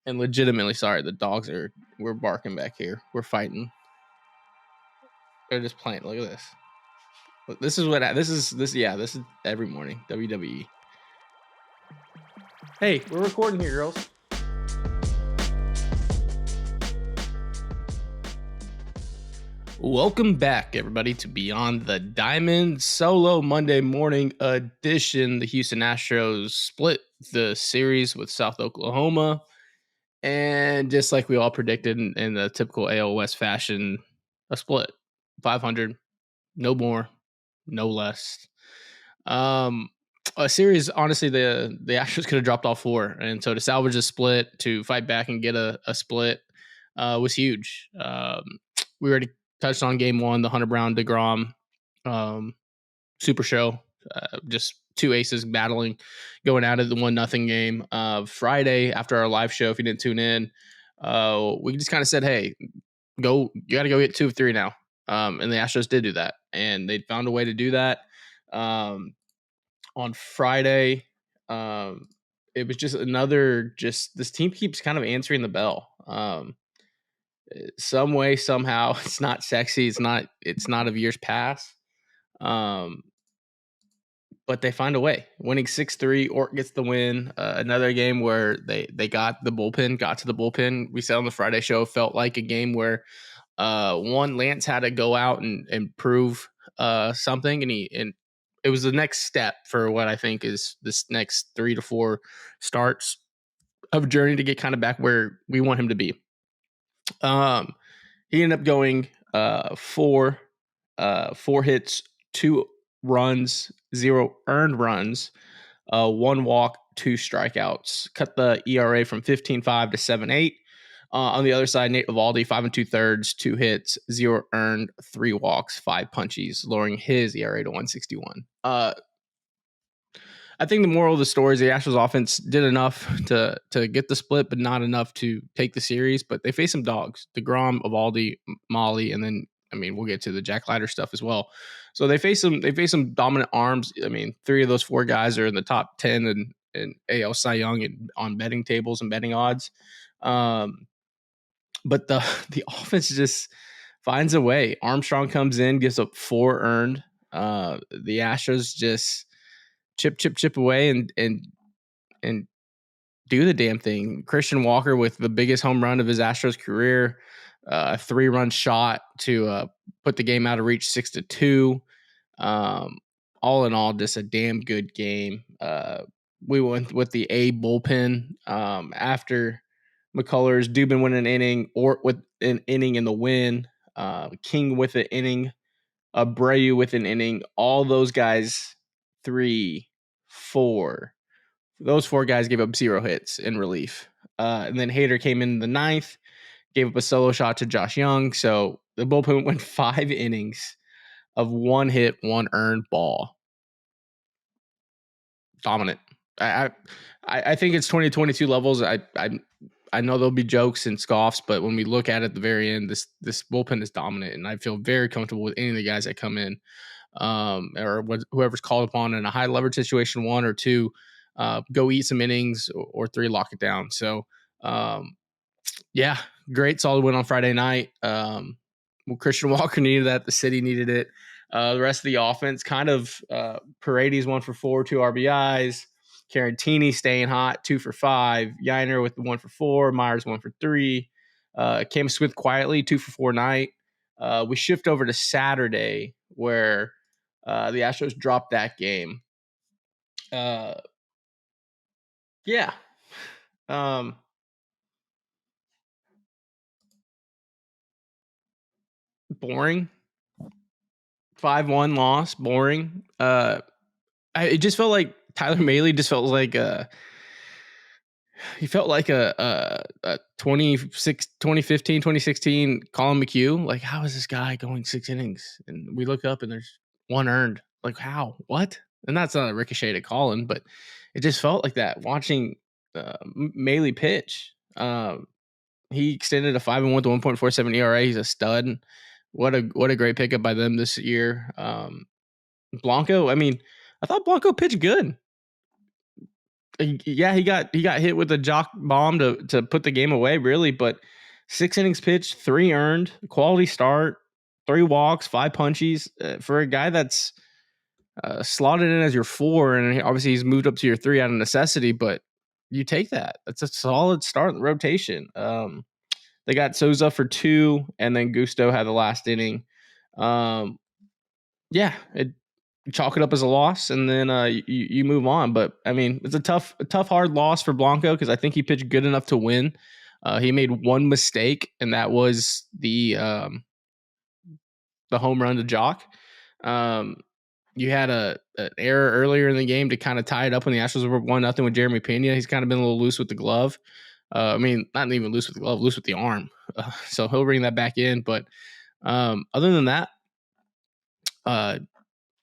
And legitimately sorry, the dogs we're barking back here. We're fighting. They're just playing. Look at this. Look, this is every morning. WWE. Hey, we're recording here, girls. Welcome back, everybody, to Beyond the Diamond Solo Monday morning edition. The Houston Astros split the series with South Oklahoma. And just like we all predicted in the typical AL West fashion, a split. 500, no more, no less. A series, honestly, the Astros could have dropped all four. And so to salvage a split, to fight back and get a split was huge. We already touched on game one, the Hunter Brown DeGrom super show. Just two aces battling, going out of the 1-0 game. Friday after our live show, if you didn't tune in, we just kind of said, "Hey, you got to go get 2 of 3 now." And the Astros did do that, and they found a way to do that. On Friday, it was just this team keeps kind of answering the bell. Some way, somehow, it's not sexy. It's not of years past. But they find a way, winning 6-3. Ort gets the win. Another game where they got to the bullpen. We said on the Friday show, felt like a game where Lance had to go out and prove something, and it was the next step for what I think is this next 3 to 4 starts of a journey to get kind of back where we want him to be. He ended up going 4 hits, 2 runs, 0 earned runs, 1 walk, 2 strikeouts. Cut the ERA from 15.5 to 7.8. On the other side, Nate Eovaldi, 5 2/3, 2 hits, 0 earned, 3 walks, 5 punchies, lowering his ERA to 1.61. I think the moral of the story is the Astros offense did enough to get the split, but not enough to take the series. But they faced some dogs: DeGrom, Eovaldi, Molly, and then we'll get to the Jack Leiter stuff as well. So they face some dominant arms. 3 of those 4 guys are in the top 10 in AL Cy Young and on betting tables and betting odds. But the offense just finds a way. Armstrong comes in, gives up 4 earned. The Astros just chip away and do the damn thing. Christian Walker with the biggest home run of his Astros career, a 3-run shot to put the game out of reach 6-2. All in all, just a damn good game. We went with the A bullpen after McCullers, Dubin win an inning, or with an inning in the win, King with an inning, Abreu with an inning. All those guys, 3, 4. Those 4 guys gave up 0 hits in relief. And then Hader came in the 9th, gave up a solo shot to Josh Young. So the bullpen went 5 innings of 1 hit, 1 earned ball. Dominant. I think it's 2022 levels. I know there'll be jokes and scoffs, but when we look at it at the very end, this bullpen is dominant, and I feel very comfortable with any of the guys that come in, or whoever's called upon in a high leverage situation, 1 or 2, go eat some innings, or 3, lock it down. So, yeah, great solid win on Friday night. Christian Walker needed that. The city needed it. The rest of the offense, kind of Paredes 1 for 4, 2 RBIs. Carantini staying hot, 2 for 5. Yiner with the 1 for 4. Myers 1 for 3. Cam Smith quietly 2 for 4 night. We shift over to Saturday where the Astros dropped that game. Yeah. Boring. 5-1 loss. Boring. It just felt like Tyler Mahle just felt like he felt like a 2015, 2016 Colin McHugh. Like, how is this guy going 6 innings? And we look up and there's 1 earned. Like, how? What? And that's not a ricochet to Colin, but it just felt like that watching Mahle pitch. He extended a 5-1 with 1.47 ERA. He's a stud. What a great pickup by them this year. Blanco, I thought Blanco pitched good. Yeah, he got hit with a jock bomb to put the game away, really. But 6 innings pitched, 3 earned, quality start, 3 walks, 5 punchies for a guy that's slotted in as your 4, and obviously he's moved up to your 3 out of necessity. But you take that. That's a solid start in the rotation. They got Souza for 2, and then Gusto had the last inning. Yeah, chalk it up as a loss, and then you move on. But I mean, it's a tough, hard loss for Blanco because I think he pitched good enough to win. He made one mistake, and that was the home run to Jock. You had an error earlier in the game to kind of tie it up when the Astros were 1-0 with Jeremy Pena. He's kind of been a little loose with the glove. I mean, not even loose with the glove, loose with the arm. So he'll bring that back in. But other than that,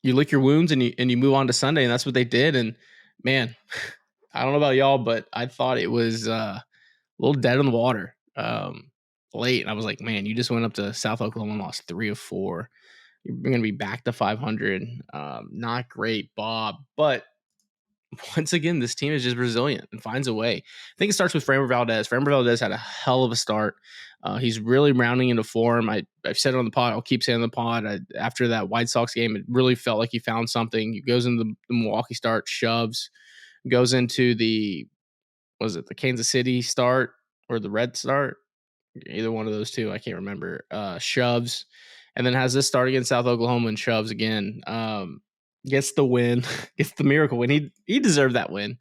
you lick your wounds and you move on to Sunday, and that's what they did. And man, I don't know about y'all, but I thought it was a little dead in the water late. And I was like, man, you just went up to South Oklahoma and lost 3 of 4. You're going to be back to 500. Not great, Bob. But once again, this team is just resilient and finds a way. I think it starts with Framber Valdez. Framber Valdez had a hell of a start. He's really rounding into form. I've said it on the pod. I'll keep saying on the pod. After that White Sox game, it really felt like he found something. He goes into the Milwaukee start, shoves, goes into the Kansas City start or the Red start? Either one of those two. I can't remember. Shoves, and then has this start against South Oklahoma and shoves again. Gets the win, gets the miracle win. He deserved that win.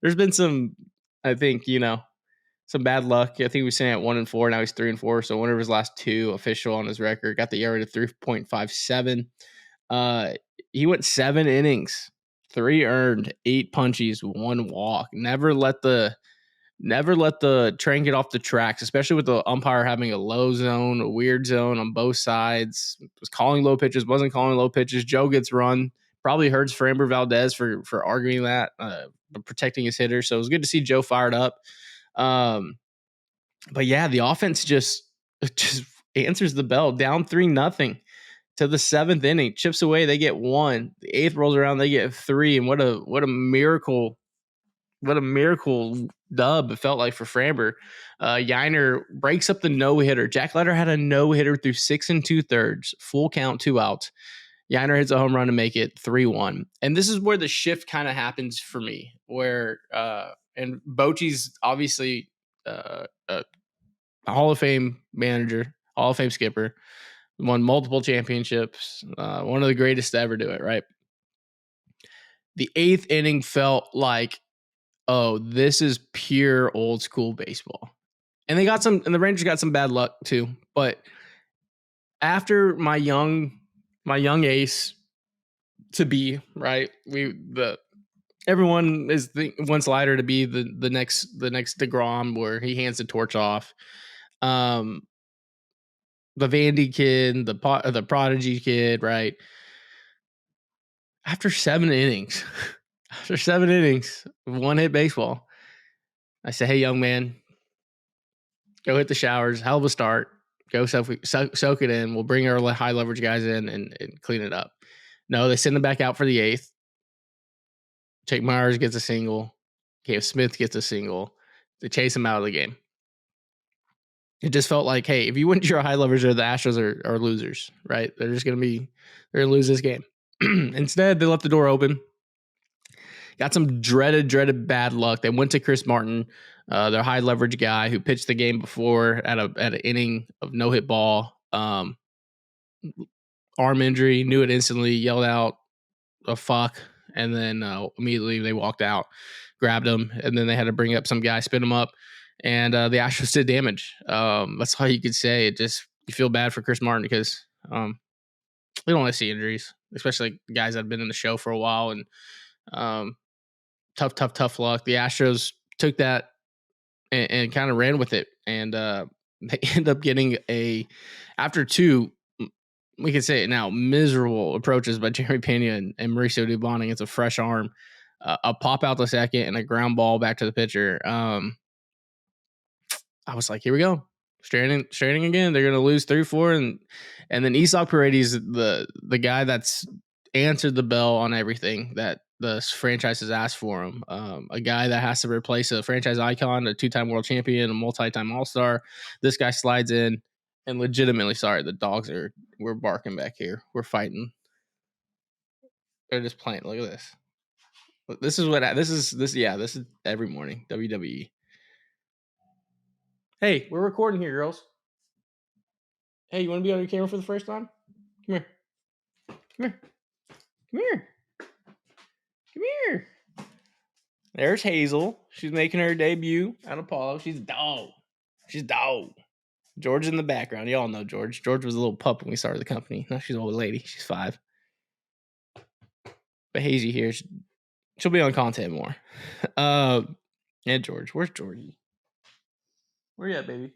There's been some, I think, some bad luck. I think he was sitting at 1-4. Now he's 3-4. So one of his last 2 official on his record. Got the ERA to 3.57. He went 7 innings, 3 earned, 8 punchies, 1 walk. Never let the train get off the tracks, especially with the umpire having a low zone, a weird zone on both sides. Was calling low pitches, wasn't calling low pitches. Joe gets run. Probably hurts Framber Valdez for arguing that, protecting his hitter. So it was good to see Joe fired up. But yeah, the offense just answers the bell. Down 3-0 to the 7th inning. Chips away, they get 1. The 8th rolls around, they get 3. And what a miracle. What a miracle dub it felt like for Framber. Yiner breaks up the no-hitter. Jack Leiter had a no-hitter through 6 2/3, full count, 2 outs. Yiner hits a home run to make it 3-1. And this is where the shift kind of happens for me, where and Bochy's obviously a Hall of Fame manager, Hall of Fame skipper, won multiple championships, one of the greatest to ever do it, right? The 8th inning felt like, oh, this is pure old school baseball. And the Rangers got some bad luck too. But after my young ace to be, right, everyone wants Leiter to be the next DeGrom, where he hands the torch off. The Vandy kid, the prodigy kid, right? After 7 innings, one hit baseball, I said, hey, young man, go hit the showers. Hell of a start. Go soak it in. We'll bring our high leverage guys in and clean it up. No, they send them back out for the 8th. Jake Myers gets a single. Cave Smith gets a single. They chase him out of the game. It just felt like, hey, if you win your high leverage, the Astros are losers, right? They're going to lose this game. Instead, they left the door open. Got some dreaded bad luck. They went to Chris Martin, their high leverage guy who pitched the game before at an inning of no hit ball. Arm injury, knew it instantly, yelled out a fuck, and then immediately they walked out, grabbed him, and then they had to bring up some guy, spin him up, and the Astros did damage. That's all you could say. You feel bad for Chris Martin because we don't want to see injuries, especially guys that have been in the show for a while, and tough luck. The Astros took that and kind of ran with it, and they end up getting after 2, we can say it now, miserable approaches by Jeremy Pena and Mauricio Dubon against a fresh arm, a pop out to second and a ground ball back to the pitcher. I was like, here we go. Straining again. They're going to lose 3-4. And then Isak Paredes, the guy that's answered the bell on everything, that the franchise has asked for him. A guy that has to replace a franchise icon, a 2-time world champion, a multi-time All-Star. This guy slides in, and legitimately, sorry, the dogs we're barking back here. We're fighting. They're just playing. Look at this. This is every morning. WWE. Hey, we're recording here, girls. Hey, you want to be on your camera for the first time? Come here. Come here. Come here. Come here. There's Hazel. She's making her debut at Apollo. She's a dog. She's a dog. George in the background. Y'all know George. George was a little pup when we started the company. Now she's an old lady. She's 5. But Hazy here, she'll be on content more. And George. Where's Georgie? Where you at, baby?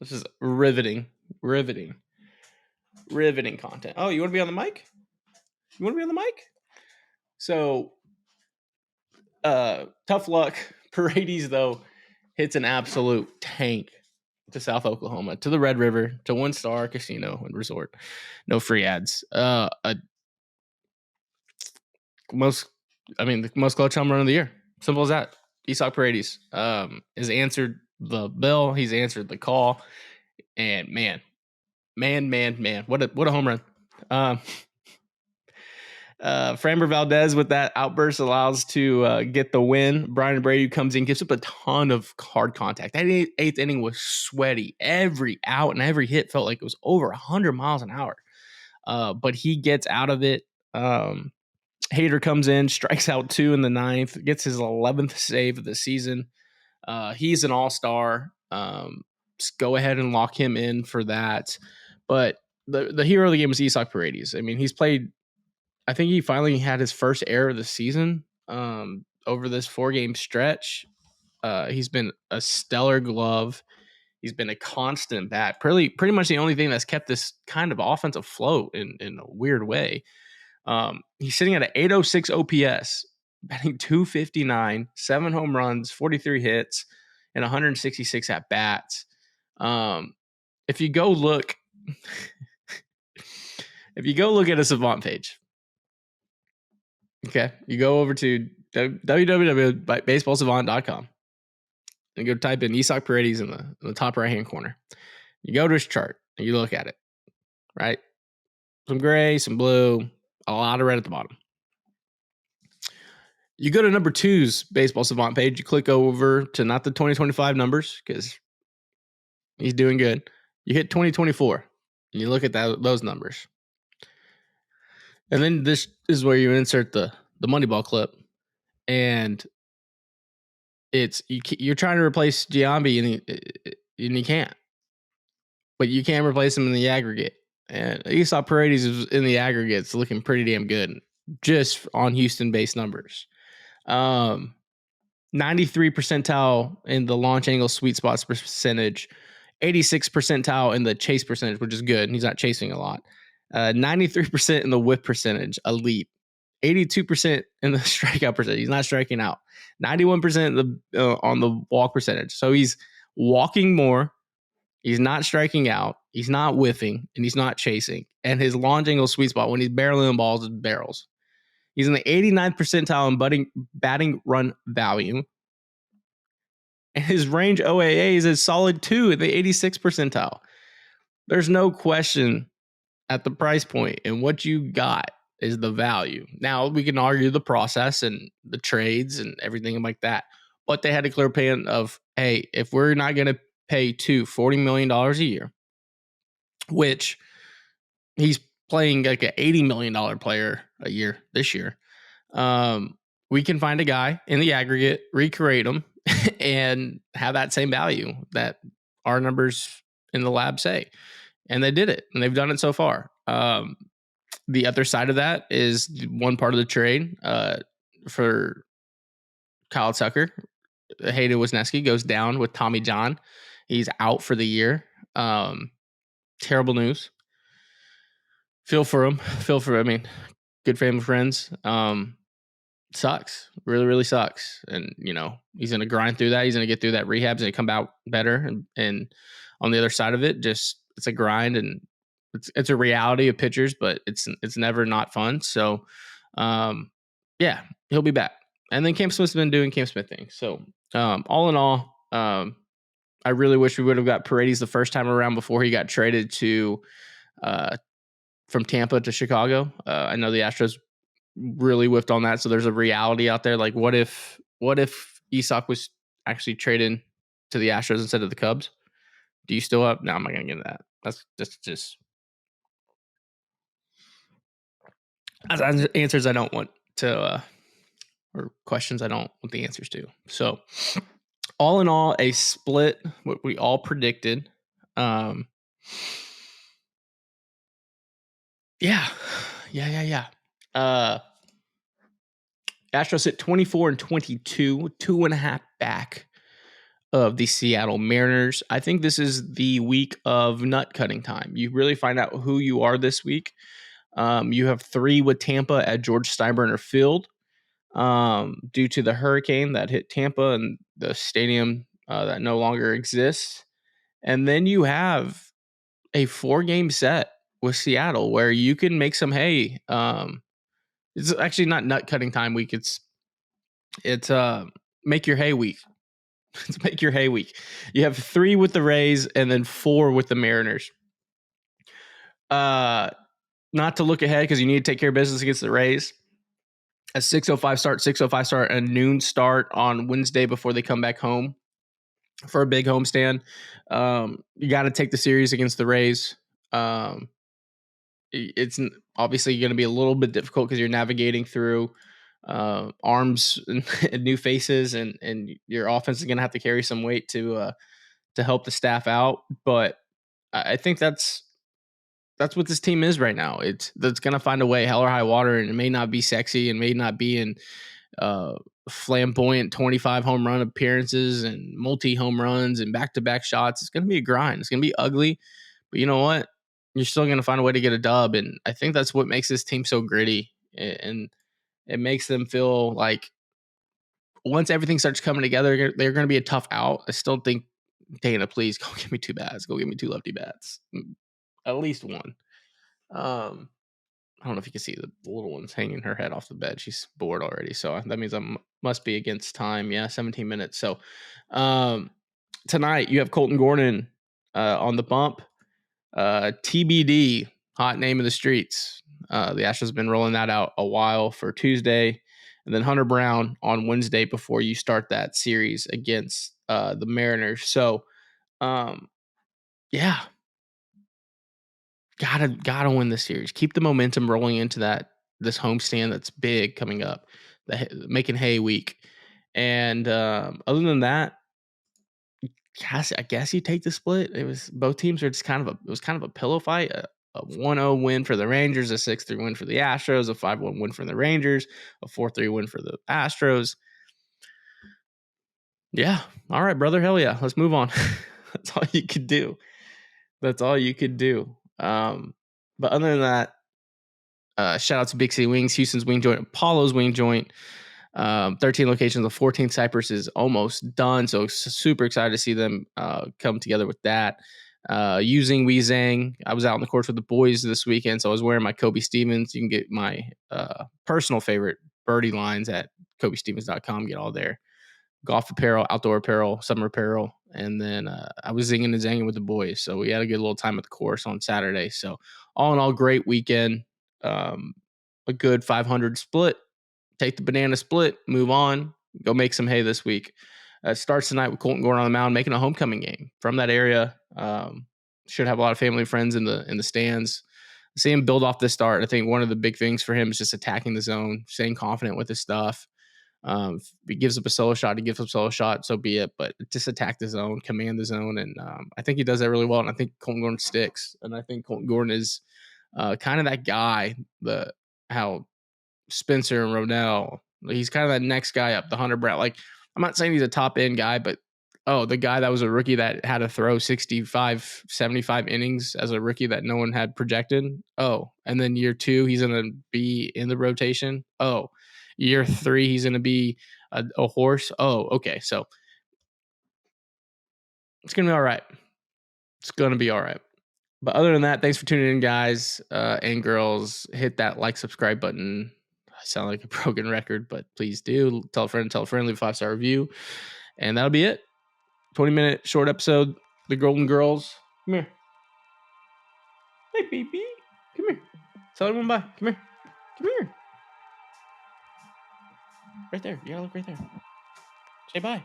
This is riveting content. Oh, you want to be on the mic? You want to be on the mic? So, tough luck. Paredes, though, hits an absolute tank to South Oklahoma, to the Red River, to One Star Casino and Resort. No free ads. The most clutch home run of the year. Simple as that. Isak Paredes has answered the bell. He's answered the call. And man, what a home run. Framber Valdez with that outburst allows to get the win. Brian Brady comes in, gives up a ton of hard contact. That eighth inning was sweaty. Every out and every hit felt like it was over 100 miles an hour. But he gets out of it. Hader comes in, strikes out 2 in the 9th, gets his 11th save of the season. He's an all-star. Just go ahead and lock him in for that. But the hero of the game was Isak Paredes. I mean, he's played. I think he finally had his first error of the season over this 4-game stretch. He's been a stellar glove. He's been a constant bat. Pretty much the only thing that's kept this kind of offense afloat in a weird way. He's sitting at an 806 OPS, batting 259, 7 home runs, 43 hits, and 166 at bats. If you go look at a Savant page, okay, you go over to www.baseballsavant.com and go type in Isak Paredes in the top right-hand corner. You go to his chart and you look at it, right? Some gray, some blue, a lot of red at the bottom. You go to number 2's Baseball Savant page. You click over to not the 2025 numbers because he's doing good. You hit 2024 and you look at those numbers. And then this is where you insert the Moneyball clip. And it's you're trying to replace Giambi and you can't. But you can replace him in the aggregate. And Isak Paredes is in the aggregates looking pretty damn good just on Houston-based numbers. 93 percentile in the launch angle sweet spots percentage, 86 percentile in the chase percentage, which is good. He's not chasing a lot. 93% in the whip percentage, elite. 82% in the strikeout percentage. He's not striking out. 91% on the walk percentage. So he's walking more. He's not striking out. He's not whiffing, and he's not chasing. And his launch angle sweet spot when he's barreling balls is barrels. He's in the 89th percentile in batting run value. And his range OAA is a solid 2 in the 86th percentile. There's no question at the price point, and what you got is the value. Now, we can argue the process and the trades and everything like that. But they had a clear plan of, hey, if we're not going to pay $40 million a year, which he's playing like an $80 million player a year this year, we can find a guy in the aggregate, recreate him, and have that same value that our numbers in the lab say. And they did it, and they've done it so far. The other side of that is one part of the trade for Kyle Tucker. Hayden Wisniewski goes down with Tommy John. He's out for the year. Terrible news. Feel for him. Good family friends. Sucks. Really, really sucks. And, he's going to grind through that. He's going to get through that rehab. He's going to come out better. And on the other side of it, just it's a grind. And it's a reality of pitchers, but it's never not fun. So, yeah, he'll be back. And then Cam Smith's been doing Cam Smith things. So, all in all, I really wish we would have got Paredes the first time around before he got traded to from Tampa to Chicago. I know the Astros really whiffed on that, so there's a reality out there. Like, what if Isak was actually traded to the Astros instead of the Cubs? Do you still have? No, I'm not gonna get into that. That's just answers I don't want to, or questions I don't want the answers to. So, all in all, a split, what we all predicted. Yeah. Astros at 24-22, 2.5 back of the Seattle Mariners. I think this is the week of nut cutting time. You really find out who you are this week. You have 3 with Tampa at George Steinbrenner Field due to the hurricane that hit Tampa and the stadium that no longer exists. And then you have a 4-game set with Seattle where you can make some hay. It's actually not nut cutting time week. It's make your hay week. It's make your hay week. You have 3 with the Rays and then 4 with the Mariners. Not to look ahead because you need to take care of business against the Rays. A 6:05 start, a noon start on Wednesday before they come back home for a big homestand. You got to take the series against the Rays. It's obviously going to be a little bit difficult because you're navigating through arms and new faces, and your offense is going to have to carry some weight to help the staff out. But I think that's what this team is right now. That's going to find a way, hell or high water, and it may not be sexy and may not be in flamboyant 25 home run appearances and multi home runs and back-to-back shots. It's going to be a grind. It's going to be ugly, but you know what? You're still going to find a way to get a dub. And I think that's what makes this team so gritty. And it makes them feel like once everything starts coming together, they're going to be a tough out. I still think, Dana, please go give me 2 bats. Go give me 2 lefty bats. At least one. I don't know if you can see the little one's hanging her head off the bed. She's bored already. So that means I must be against time. Yeah, 17 minutes. So tonight you have Colton Gordon on the bump. TBD, hot name of the streets. The Astros have been rolling that out a while for Tuesday. And then Hunter Brown on Wednesday before you start that series against the Mariners. So, yeah. Gotta win the series. Keep the momentum rolling into this homestand that's big coming up, making hay week. And other than that, I guess you take the split. It was both teams are just kind of a pillow fight. A 1-0 win for the Rangers, a 6-3 win for the Astros, a 5-1 win for the Rangers, a 4-3 win for the Astros. Yeah. All right, brother. Hell yeah. Let's move on. That's all you could do. But other than that, shout out to Big City Wings, Houston's Wing Joint, Apollo's Wing Joint. 13 locations. The 14th Cypress is almost done, so super excited to see them come together with that. Using Zang, I was out on the course with the boys this weekend, so I was wearing my Kobe Stevens. You can get my personal favorite birdie lines at KobeStevens.com. Get all their golf apparel, outdoor apparel, summer apparel. And then I was zinging and zanging with the boys. So we had a good little time at the course on Saturday. So all in all, great weekend. A good 500 split. Take the banana split, move on, go make some hay this week. It starts tonight with Colton Gordon on the mound, making a homecoming game from that area. Should have a lot of family and friends in the stands. See him build off this start. I think one of the big things for him is just attacking the zone, staying confident with his stuff. If he gives up a solo shot, he gives up a solo shot, so be it. But just attack the zone, command the zone. And I think he does that really well. And I think Colton Gordon sticks. And I think Colton Gordon is kind of that guy, how Spencer and Rodell, he's kind of that next guy up, the Hunter Brown. Like, I'm not saying he's a top end guy, but the guy that was a rookie that had to throw 65, 75 innings as a rookie that no one had projected. And then year 2, he's going to be in the rotation. Year 3, he's going to be a horse. Okay. So it's going to be all right. It's going to be all right. But other than that, thanks for tuning in, guys and girls. Hit that like, subscribe button. I sound like a broken record, but please do. Tell a friend, leave a 5-star review. And that'll be it. 20-minute short episode. The Golden Girls. Come here. Hey, baby. Come here. Tell everyone bye. Come here. Come here. Right there. You gotta look right there. Say bye.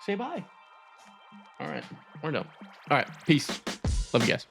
Say bye. All right. We're done. All right. Peace. Love you guys.